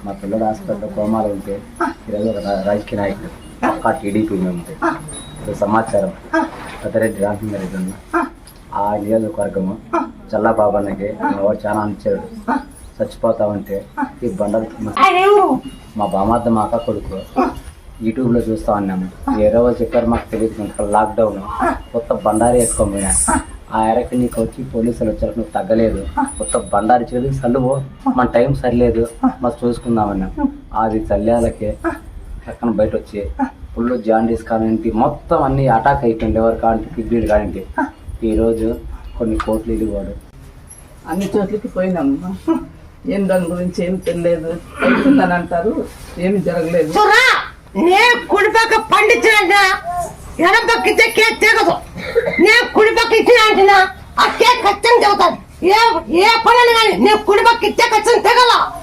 మా పిల్లడు హాస్పిటల్ కోమాలు ఉంటే ఈరోజు ఒక రాజకీయ నాయకుడు పక్కా టీడీపీ మేము ఉంటాయి సమాచారం పెద్దరెడ్డి రామచంద్రెడ్డి ఉన్న ఆ నియోజకవర్గము చల్లబాబానికి వాడు చాలా అనిచ్చాడు చచ్చిపోతామంటే ఈ బండలు మా బామార్ద మా అక్క కొడుకు యూట్యూబ్లో చూస్తా ఉన్నాము వేరే వాళ్ళు చెప్పారు మాకు తెలియదు లాక్డౌన్ కొత్త బండారి వేసుకోమోయా ఆ ఎరకి నీకు వచ్చి పోలీసులు వచ్చారు నువ్వు తగ్గలేదు కొత్త బండారి చేదు చల్లువో మన టైం సరిలేదు మరి చూసుకుందామన్నా అది చల్లాలకే పక్కన బయట వచ్చి ఫుల్ జాండీస్ కానింటి మొత్తం అన్ని అటాక్ అయిపోయింది ఎవరు కాంటి కిడ్నీలు కానింటి ఈరోజు కొన్ని కోట్లు ఇదివాడు అన్ని చోట్లకి పోయినామ్మా ఏం దాని గురించి ఏం తెలియదు అవుతుందని అంటారు ఏమి జరగలేదు కుడి పక్క పండించిన ఎడం పక్క ఇచ్చే కేక్ తెగదు నేను కుడి పక్క ఇచ్చిన అంటున్నా ఆ కేక్ ఖచ్చితంగా తెగుతాను ఏ పనులు కానీ నేను కుడి పక్క ఇచ్చే ఖచ్చితంగా తెగల